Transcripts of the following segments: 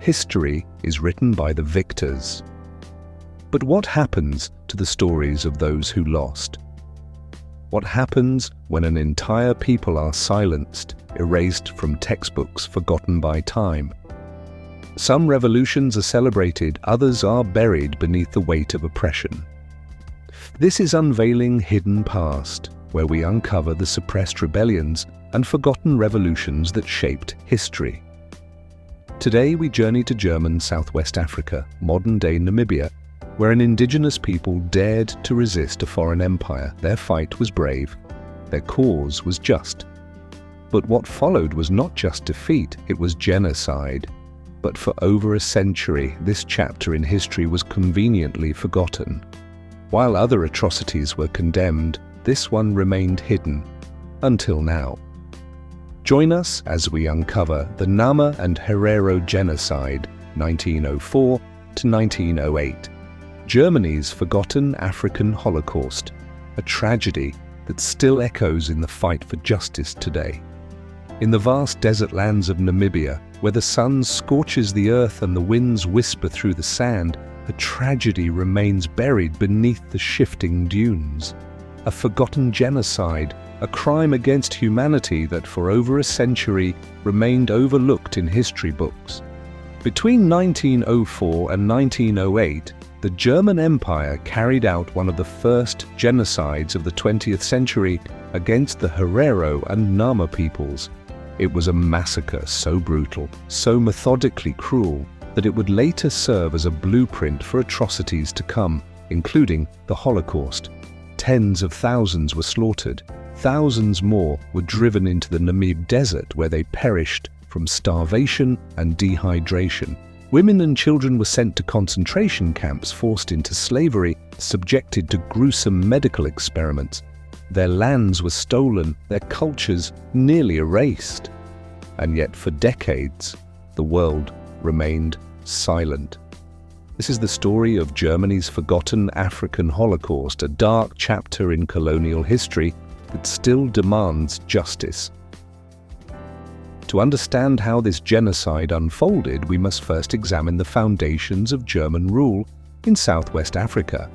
history is written by the victors. But what happens to the stories of those who lost? What happens when an entire people are silenced, erased from textbooks, forgotten by time? Some revolutions are celebrated, others are buried beneath the weight of oppression. This is Unveiling Hidden Past, where we uncover the suppressed rebellions and forgotten revolutions that shaped history. Today we journey to German Southwest Africa, modern-day Namibia, where an indigenous people dared to resist a foreign empire. Their fight was brave. Their cause was just. But what followed was not just defeat, it was genocide. But for over a century, this chapter in history was conveniently forgotten. While other atrocities were condemned, this one remained hidden, until now. Join us as we uncover the Nama and Herero Genocide, 1904 to 1908. Germany's forgotten African Holocaust, a tragedy that still echoes in the fight for justice today. In the vast desert lands of Namibia, where the sun scorches the earth and the winds whisper through the sand, a tragedy remains buried beneath the shifting dunes. A forgotten genocide, a crime against humanity that for over a century remained overlooked in history books. Between 1904 and 1908, the German Empire carried out one of the first genocides of the 20th century against the Herero and Nama peoples. It was a massacre so brutal, so methodically cruel, that it would later serve as a blueprint for atrocities to come, including the Holocaust. Tens of thousands were slaughtered. Thousands more were driven into the Namibia desert, where they perished from starvation and dehydration. Women and children were sent to concentration camps, forced into slavery, subjected to gruesome medical experiments. Their lands were stolen, their cultures nearly erased. And yet for decades, the world remained silent. This is the story of Germany's forgotten African Holocaust, a dark chapter in colonial history that still demands justice. To understand how this genocide unfolded, we must first examine the foundations of German rule in Southwest Africa,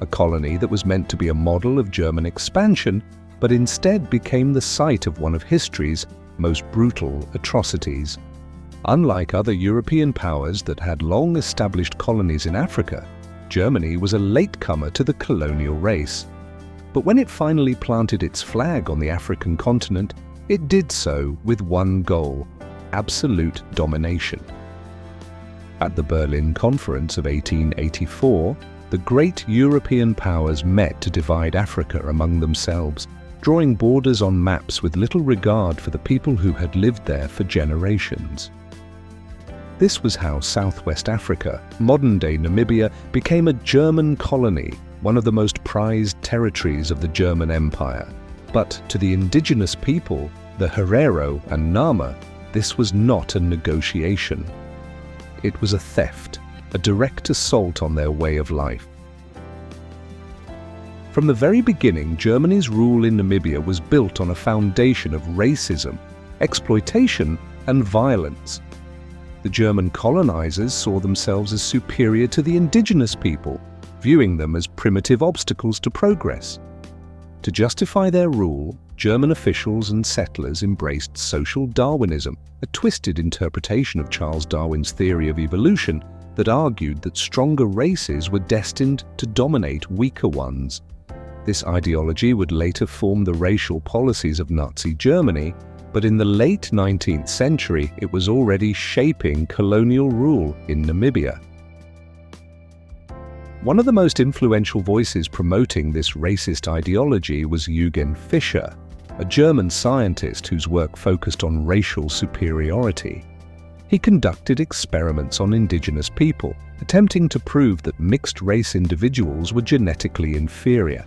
a colony that was meant to be a model of German expansion, but instead became the site of one of history's most brutal atrocities. Unlike other European powers that had long established colonies in Africa, Germany was a latecomer to the colonial race. But when it finally planted its flag on the African continent, it did so with one goal: absolute domination. At the Berlin Conference of 1884, the great European powers met to divide Africa among themselves, drawing borders on maps with little regard for the people who had lived there for generations. This was how Southwest Africa, modern-day Namibia, became a German colony, one of the most prized territories of the German Empire. But to the indigenous people, the Herero and Nama, this was not a negotiation. It was a theft, a direct assault on their way of life. From the very beginning, Germany's rule in Namibia was built on a foundation of racism, exploitation, and violence. The German colonizers saw themselves as superior to the indigenous people, viewing them as primitive obstacles to progress. To justify their rule, German officials and settlers embraced social Darwinism, a twisted interpretation of Charles Darwin's theory of evolution that argued that stronger races were destined to dominate weaker ones. This ideology would later form the racial policies of Nazi Germany, but in the late 19th century it was already shaping colonial rule in Namibia. One of the most influential voices promoting this racist ideology was Eugen Fischer, a German scientist whose work focused on racial superiority. He conducted experiments on indigenous people, attempting to prove that mixed-race individuals were genetically inferior.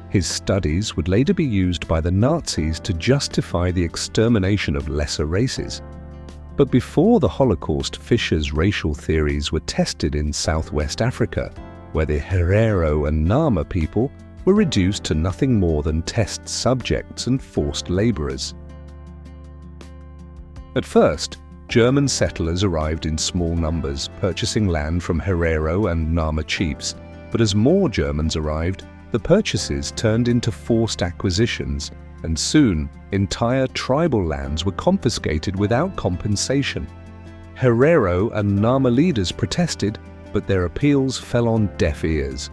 His studies would later be used by the Nazis to justify the extermination of lesser races. But before the Holocaust, Fischer's racial theories were tested in Southwest Africa, where the Herero and Nama people were reduced to nothing more than test subjects and forced laborers. At first, German settlers arrived in small numbers, purchasing land from Herero and Nama chiefs. But as more Germans arrived, the purchases turned into forced acquisitions, and soon entire tribal lands were confiscated without compensation. Herero and Nama leaders protested, but their appeals fell on deaf ears.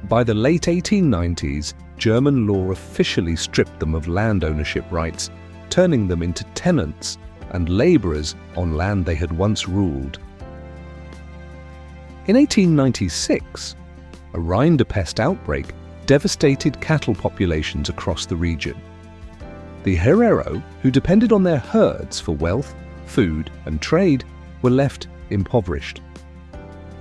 By the late 1890s, German law officially stripped them of land ownership rights, turning them into tenants and labourers on land they had once ruled. In 1896, a rinderpest outbreak devastated cattle populations across the region. The Herero, who depended on their herds for wealth, food and trade, were left impoverished.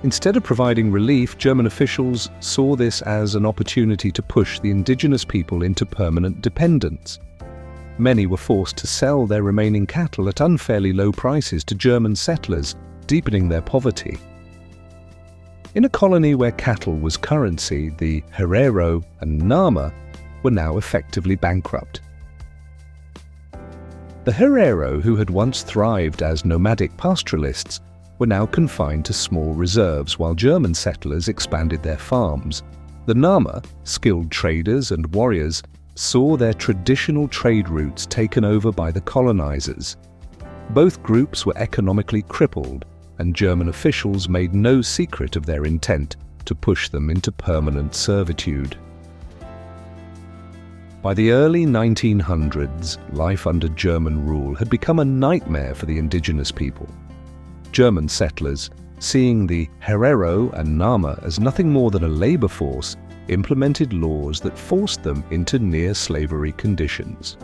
Instead of providing relief, German officials saw this as an opportunity to push the indigenous people into permanent dependence. Many were forced to sell their remaining cattle at unfairly low prices to German settlers, deepening their poverty. In a colony where cattle was currency, the Herero and Nama were now effectively bankrupt. The Herero, who had once thrived as nomadic pastoralists, were now confined to small reserves while German settlers expanded their farms. The Nama, skilled traders and warriors, saw their traditional trade routes taken over by the colonizers. Both groups were economically crippled, and German officials made no secret of their intent to push them into permanent servitude. By the early 1900s, life under German rule had become a nightmare for the indigenous people. German settlers, seeing the Herero and Nama as nothing more than a labor force, implemented laws that forced them into near-slavery conditions.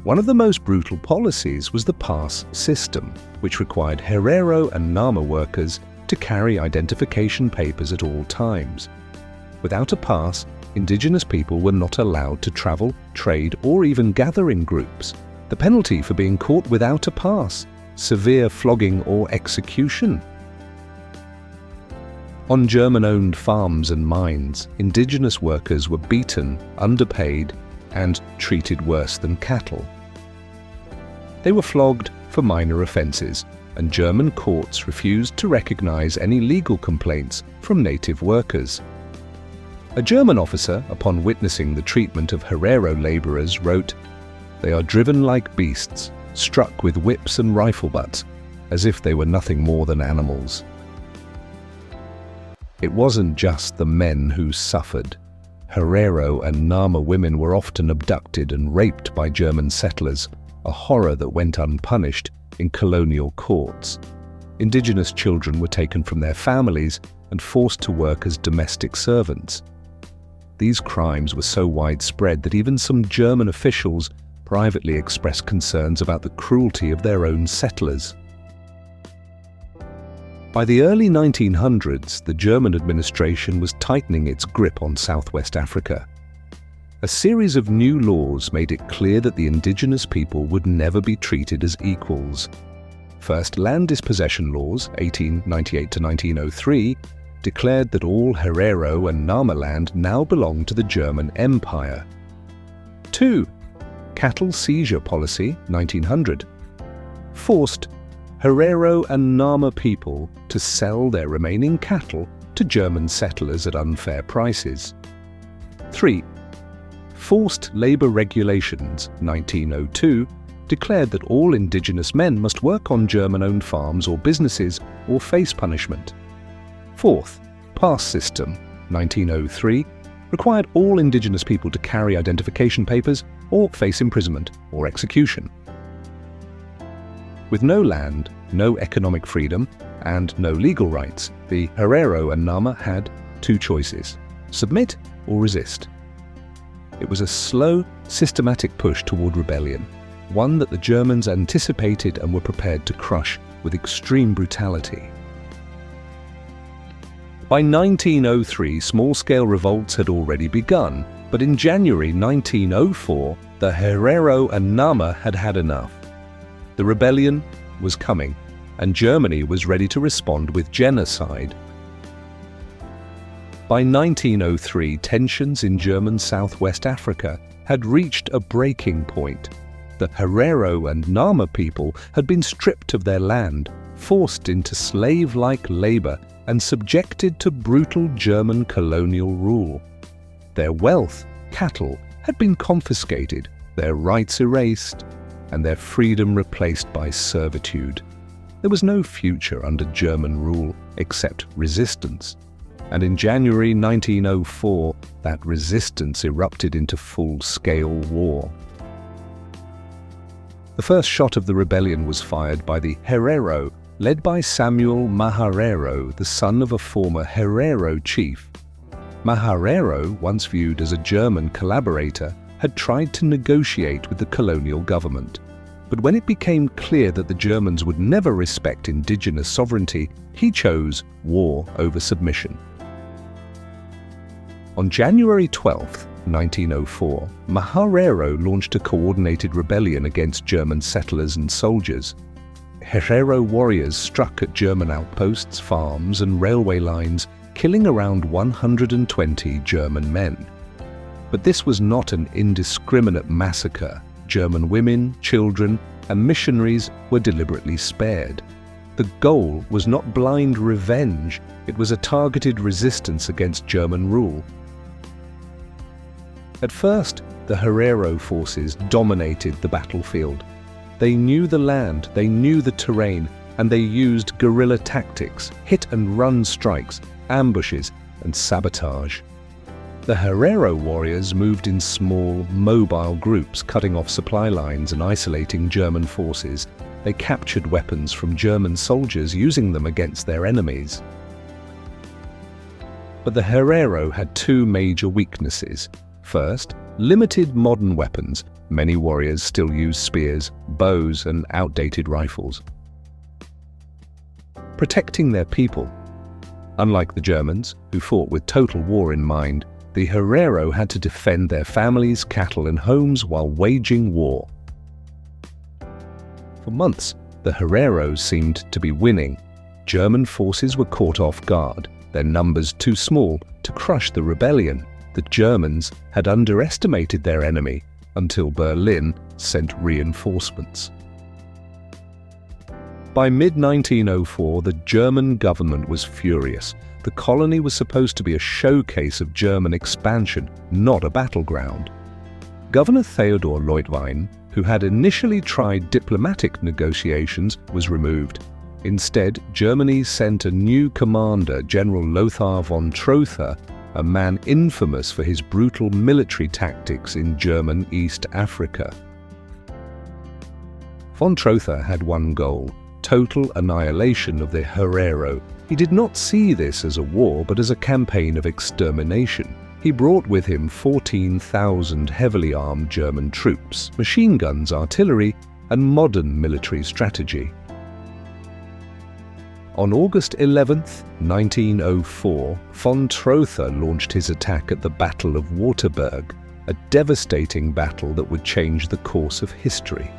One of the most brutal policies was the pass system, which required Herero and Nama workers to carry identification papers at all times. Without a pass, indigenous people were not allowed to travel, trade, or even gather in groups. The penalty for being caught without a pass: severe flogging or execution. On German-owned farms and mines, indigenous workers were beaten, underpaid, and treated worse than cattle. They were flogged for minor offences, and German courts refused to recognise any legal complaints from native workers. A German officer, upon witnessing the treatment of Herero labourers, wrote, "They are driven like beasts, struck with whips and rifle butts, as if they were nothing more than animals." It wasn't just the men who suffered. Herero and Nama women were often abducted and raped by German settlers, a horror that went unpunished in colonial courts. Indigenous children were taken from their families and forced to work as domestic servants. These crimes were so widespread that even some German officials privately expressed concerns about the cruelty of their own settlers. By the early 1900s, the German administration was tightening its grip on Southwest Africa. A series of new laws made it clear that the indigenous people would never be treated as equals. First, land dispossession laws, 1898 to 1903, declared that all Herero and Nama land now belonged to the German Empire. 2. Cattle seizure policy, 1900, forced Herero and Nama people to sell their remaining cattle to German settlers at unfair prices. 3. Forced labour regulations, 1902, declared that all indigenous men must work on German-owned farms or businesses or face punishment. 4th, pass system, 1903, required all indigenous people to carry identification papers or face imprisonment or execution. With no land, no economic freedom, and no legal rights, the Herero and Nama had two choices: submit or resist. It was a slow, systematic push toward rebellion, one that the Germans anticipated and were prepared to crush with extreme brutality. By 1903, small-scale revolts had already begun, but in January 1904, the Herero and Nama had had enough. The rebellion was coming, and Germany was ready to respond with genocide. By 1903, tensions in German Southwest Africa had reached a breaking point. The The Herero and Nama people had been stripped of their land, forced into slave-like labor, and subjected to brutal German colonial rule. Their wealth, cattle, had been confiscated, their rights erased, and their freedom replaced by servitude. There was no future under German rule except resistance, and in January 1904, that resistance erupted into full-scale war. The first shot of the rebellion was fired by the Herero, led by Samuel Maharero, the son of a former Herero chief. Maharero, once viewed as a German collaborator, had tried to negotiate with the colonial government. But when it became clear that the Germans would never respect indigenous sovereignty, he chose war over submission. On January 12, 1904, Maharero launched a coordinated rebellion against German settlers and soldiers. Herero warriors struck at German outposts, farms, and railway lines, killing around 120 German men. But this was not an indiscriminate massacre. German women, children, and missionaries were deliberately spared. The goal was not blind revenge, it was a targeted resistance against German rule. At first, the Herero forces dominated the battlefield. They knew the land, they knew the terrain, and they used guerrilla tactics, hit-and-run strikes, ambushes, and sabotage. The Herero warriors moved in small, mobile groups, cutting off supply lines and isolating German forces. They captured weapons from German soldiers, using them against their enemies. But the Herero had two major weaknesses. First, limited modern weapons. Many warriors still use spears, bows, and outdated rifles. Protecting their people. Unlike the Germans, who fought with total war in mind, the Herero had to defend their families, cattle, and homes while waging war. For months, the Hereros seemed to be winning. German forces were caught off guard, their numbers too small to crush the rebellion. The Germans had underestimated their enemy until Berlin sent reinforcements. By mid-1904, the German government was furious. The colony was supposed to be a showcase of German expansion, not a battleground. Governor Theodor Witbooi, who had initially tried diplomatic negotiations, was removed. Instead, Germany sent a new commander, General Lothar von Trotha, a man infamous for his brutal military tactics in German East Africa. Von Trotha had one goal: total annihilation of the Herero. He did not see this as a war, but as a campaign of extermination. He brought with him 14,000 heavily armed German troops, machine guns, artillery, and modern military strategy. On August 11, 1904, von Trotha launched his attack at the Battle of Waterberg, a devastating battle that would change the course of history.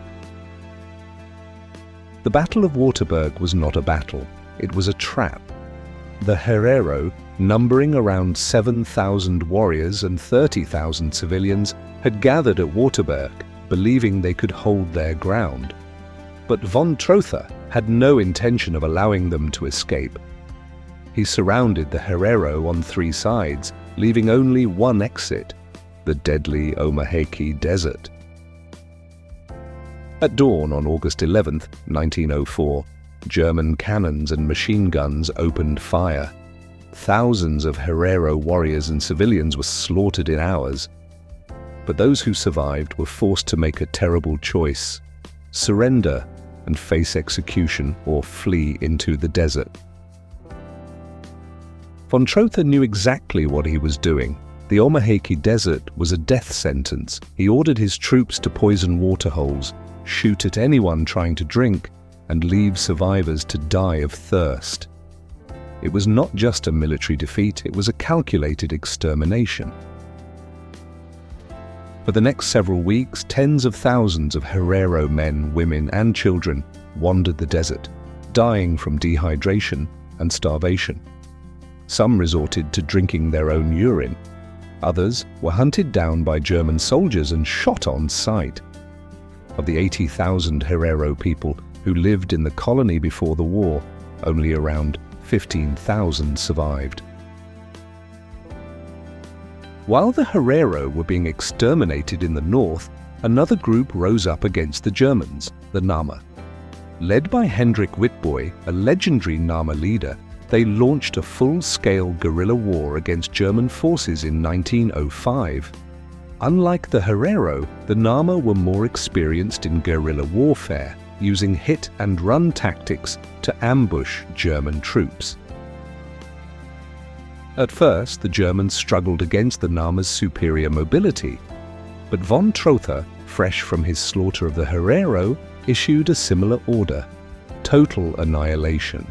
The Battle of Waterberg was not a battle, it was a trap. The Herero, numbering around 7,000 warriors and 30,000 civilians, had gathered at Waterberg, believing they could hold their ground. But von Trotha had no intention of allowing them to escape. He surrounded the Herero on three sides, leaving only one exit: the deadly Omaheke Desert. At dawn on August 11, 1904, German cannons and machine guns opened fire. Thousands of Herero warriors and civilians were slaughtered in hours. But those who survived were forced to make a terrible choice: surrender and face execution, or flee into the desert. Von Trotha knew exactly what he was doing. The Omaheke Desert was a death sentence. He ordered his troops to poison waterholes, shoot at anyone trying to drink, and leave survivors to die of thirst. It was not just a military defeat, it was a calculated extermination. For the next several weeks, tens of thousands of Herero men, women, and children wandered the desert, dying from dehydration and starvation. Some resorted to drinking their own urine. Others were hunted down by German soldiers and shot on sight. Of the 80,000 Herero people who lived in the colony before the war, only around 15,000 survived. While the Herero were being exterminated in the north, another group rose up against the Germans, the Nama. Led by Hendrik Witbooi, a legendary Nama leader, they launched a full-scale guerrilla war against German forces in 1905. Unlike the Herero, the Nama were more experienced in guerrilla warfare, using hit-and-run tactics to ambush German troops. At first, the Germans struggled against the Nama's superior mobility, but von Trotha, fresh from his slaughter of the Herero, issued a similar order: total annihilation.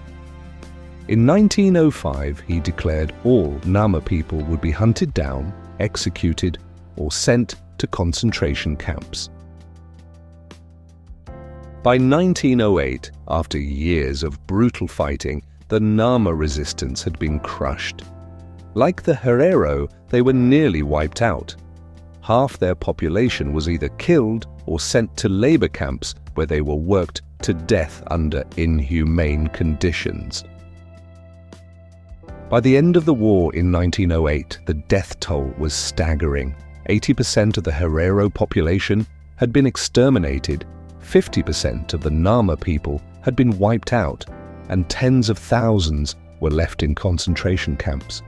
In 1905, he declared all Nama people would be hunted down, executed, or sent to concentration camps. By 1908, after years of brutal fighting, the Nama resistance had been crushed. Like the Herero, they were nearly wiped out. Half their population was either killed or sent to labor camps where they were worked to death under inhumane conditions. By the end of the war in 1908, the death toll was staggering. 80% of the Herero population had been exterminated, 50% of the Nama people had been wiped out, and tens of thousands were left in concentration camps.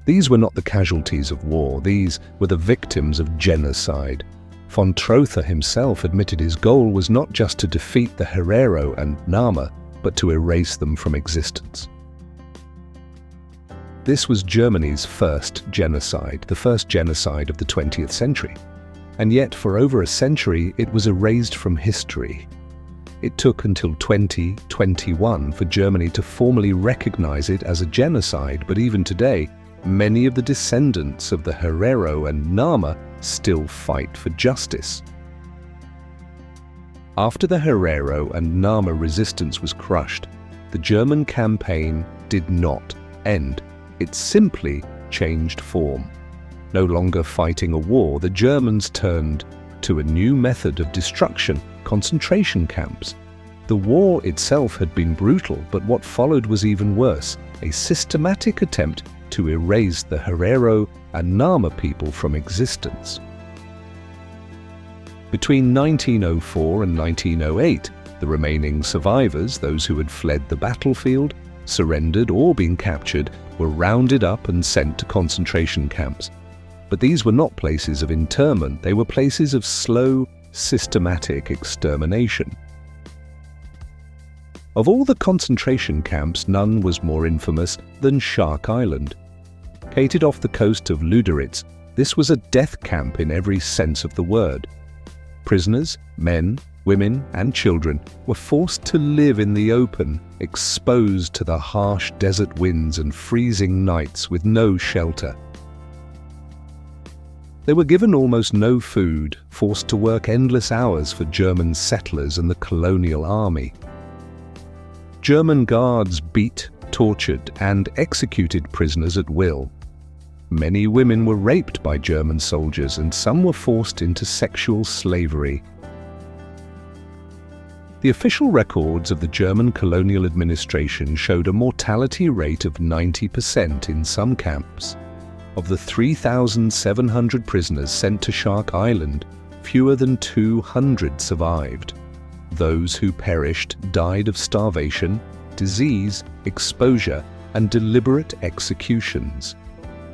These were not the casualties of war, these were the victims of genocide. Von Trotha himself admitted his goal was not just to defeat the Herero and Nama, but to erase them from existence. This was Germany's first genocide, the first genocide of the 20th century. And yet, for over a century, it was erased from history. It took until 2021 for Germany to formally recognize it as a genocide, but even today, many of the descendants of the Herero and Nama still fight for justice. After the Herero and Nama resistance was crushed, the German campaign did not end. It simply changed form. No longer fighting a war, the Germans turned to a new method of destruction: concentration camps. The war itself had been brutal, but what followed was even worse: a systematic attempt to erase the Herero and Nama people from existence. Between 1904 and 1908, the remaining survivors, those who had fled the battlefield, surrendered or been captured, were rounded up and sent to concentration camps. But these were not places of internment, they were places of slow, systematic extermination. Of all the concentration camps, none was more infamous than Shark Island. Located off the coast of Lüderitz, this was a death camp in every sense of the word. Prisoners, men, women, and children were forced to live in the open, exposed to the harsh desert winds and freezing nights with no shelter. They were given almost no food, forced to work endless hours for German settlers and the colonial army. German guards beat, tortured, and executed prisoners at will. Many women were raped by German soldiers, and some were forced into sexual slavery. The official records of the German colonial administration showed a mortality rate of 90% in some camps. Of the 3,700 prisoners sent to Shark Island, fewer than 200 survived. Those who perished died of starvation, disease, exposure, and deliberate executions.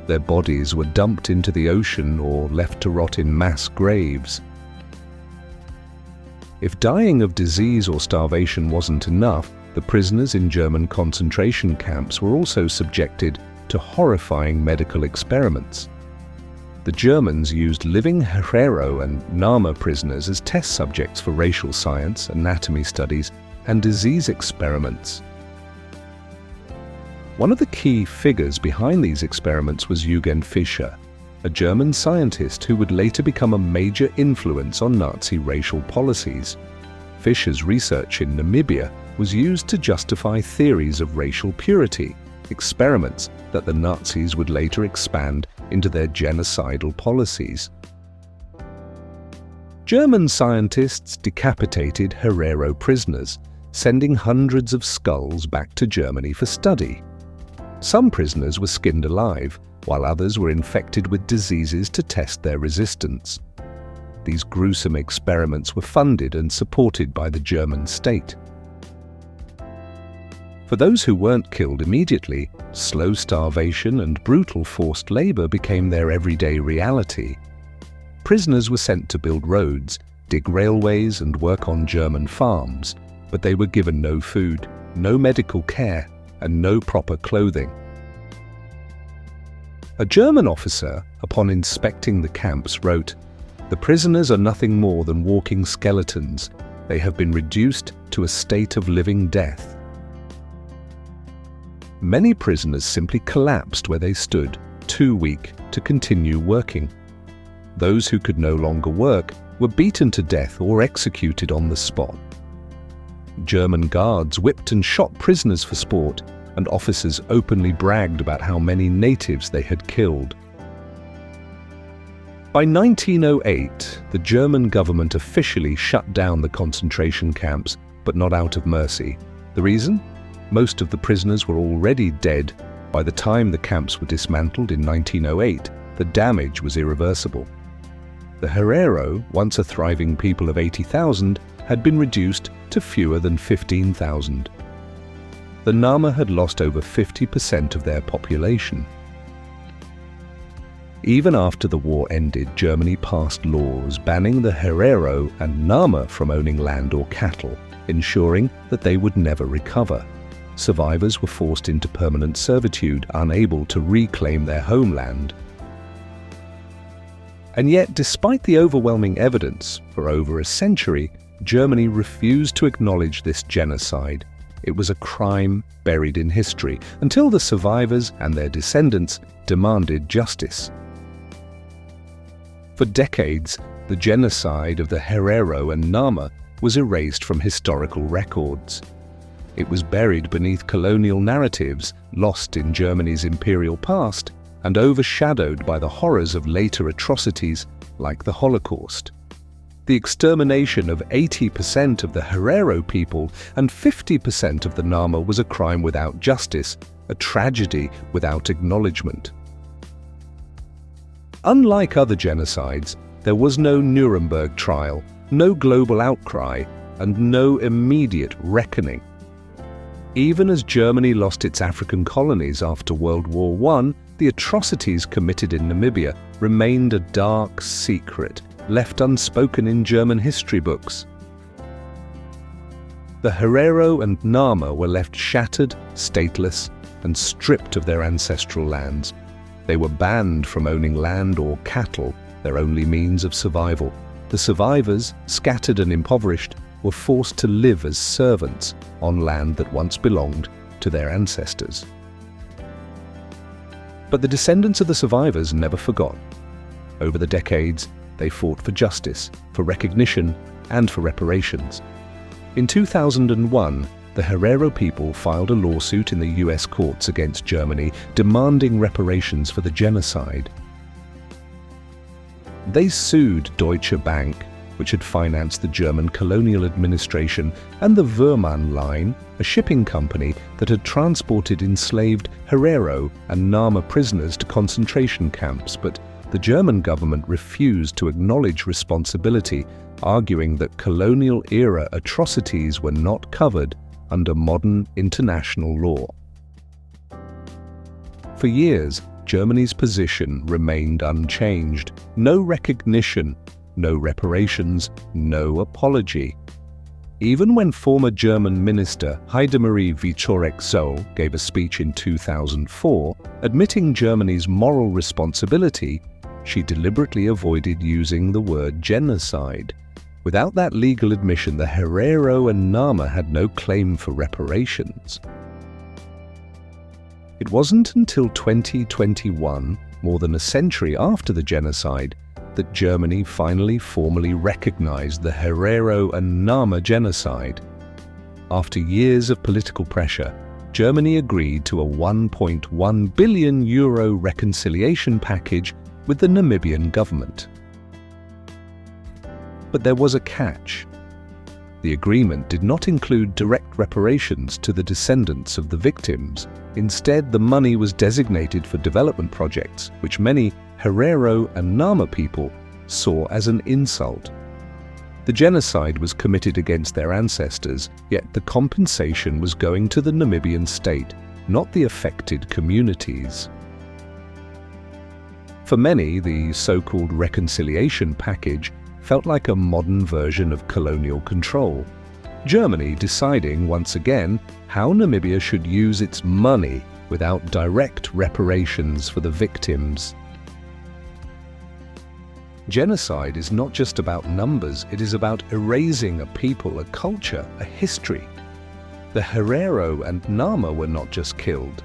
Their bodies were dumped into the ocean or left to rot in mass graves. If dying of disease or starvation wasn't enough, the prisoners in German concentration camps were also subjected to horrifying medical experiments. The Germans used living Herero and Nama prisoners as test subjects for racial science, anatomy studies, and disease experiments. One of the key figures behind these experiments was Eugen Fischer, a German scientist who would later become a major influence on Nazi racial policies. Fischer's research in Namibia was used to justify theories of racial purity, experiments that the Nazis would later expand into their genocidal policies. German scientists decapitated Herero prisoners, sending hundreds of skulls back to Germany for study. Some prisoners were skinned alive, while others were infected with diseases to test their resistance. These gruesome experiments were funded and supported by the German state. For those who weren't killed immediately, slow starvation and brutal forced labor became their everyday reality. Prisoners were sent to build roads, dig railways, and work on German farms, but they were given no food, no medical care, and no proper clothing. A German officer, upon inspecting the camps, wrote, "The prisoners are nothing more than walking skeletons. They have been reduced to a state of living death." Many prisoners simply collapsed where they stood, too weak to continue working. Those who could no longer work were beaten to death or executed on the spot. German guards whipped and shot prisoners for sport, and officers openly bragged about how many natives they had killed. By 1908, the German government officially shut down the concentration camps, but not out of mercy. The reason? Most of the prisoners were already dead. By the time the camps were dismantled in 1908, the damage was irreversible. The Herero, once a thriving people of 80,000, had been reduced to fewer than 15,000. The Nama had lost over 50% of their population. Even after the war ended, Germany passed laws banning the Herero and Nama from owning land or cattle, ensuring that they would never recover. Survivors were forced into permanent servitude, unable to reclaim their homeland. And yet, despite the overwhelming evidence, for over a century, Germany refused to acknowledge this genocide. It was a crime buried in history, until the survivors and their descendants demanded justice. For decades, the genocide of the Herero and Nama was erased from historical records. It was buried beneath colonial narratives, lost in Germany's imperial past, and overshadowed by the horrors of later atrocities like the Holocaust. The extermination of 80% of the Herero people and 50% of the Nama was a crime without justice, a tragedy without acknowledgement. Unlike other genocides, there was no Nuremberg trial, no global outcry, and no immediate reckoning. Even as Germany lost its African colonies after World War I, the atrocities committed in Namibia remained a dark secret, left unspoken in German history books. The Herero and Nama were left shattered, stateless, and stripped of their ancestral lands. They were banned from owning land or cattle, their only means of survival. The survivors, scattered and impoverished, were forced to live as servants on land that once belonged to their ancestors. But the descendants of the survivors never forgot. Over the decades, they fought for justice, for recognition, and for reparations. In 2001, the Herero people filed a lawsuit in the US courts against Germany, demanding reparations for the genocide. They sued Deutsche Bank, which had financed the German colonial administration, and the Würmann Line, a shipping company that had transported enslaved Herero and Nama prisoners to concentration camps, but the German government refused to acknowledge responsibility, arguing that colonial-era atrocities were not covered under modern international law. For years, Germany's position remained unchanged. No recognition, no reparations, no apology. Even when former German minister Heidemarie Wieczorek-Zoll gave a speech in 2004 admitting Germany's moral responsibility, she deliberately avoided using the word genocide. Without that legal admission, the Herero and Nama had no claim for reparations. It wasn't until 2021, more than a century after the genocide, that Germany finally formally recognized the Herero and Nama genocide. After years of political pressure, Germany agreed to a €1.1 billion reconciliation package with the Namibian government. But there was a catch. The agreement did not include direct reparations to the descendants of the victims. Instead, the money was designated for development projects, which many Herero and Nama people saw as an insult. The genocide was committed against their ancestors, yet the compensation was going to the Namibian state, not the affected communities. For many, the so-called reconciliation package felt like a modern version of colonial control. Germany deciding once again how Namibia should use its money without direct reparations for the victims. Genocide is not just about numbers, it is about erasing a people, a culture, a history. The Herero and Nama were not just killed.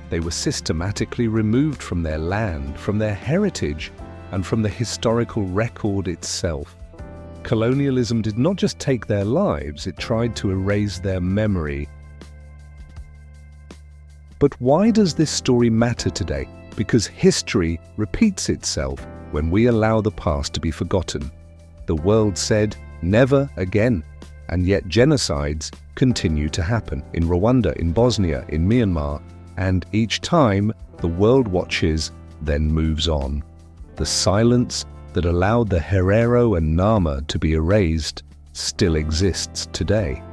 They were systematically removed from their land, from their heritage, and from the historical record itself. Colonialism did not just take their lives, it tried to erase their memory. But why does this story matter today? Because history repeats itself when we allow the past to be forgotten. The world said, never again, and yet genocides continue to happen in Rwanda, in Bosnia, in Myanmar, and each time the world watches, then moves on. The silence that allowed the Herero and Nama to be erased still exists today.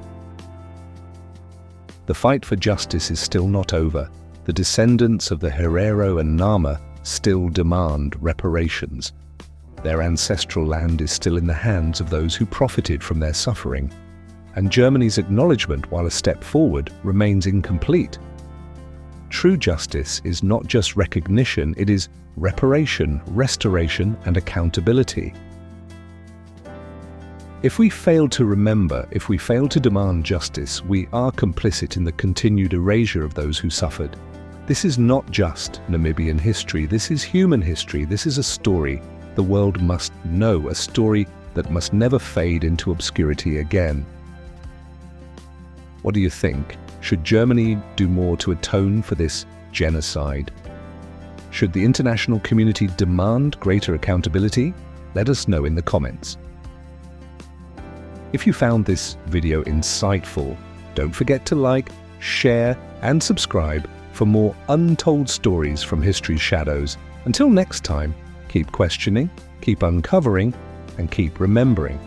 The fight for justice is still not over. The descendants of the Herero and Nama still demand reparations. Their ancestral land is still in the hands of those who profited from their suffering. And Germany's acknowledgement, while a step forward, remains incomplete. True justice is not just recognition, it is reparation, restoration, and accountability. If we fail to remember, if we fail to demand justice, we are complicit in the continued erasure of those who suffered. This is not just Namibian history, this is human history, this is a story the world must know, a story that must never fade into obscurity again. What do you think? Should Germany do more to atone for this genocide? Should the international community demand greater accountability? Let us know in the comments. If you found this video insightful, don't forget to like, share, and subscribe for more untold stories from history's shadows. Until next time, keep questioning, keep uncovering, and keep remembering.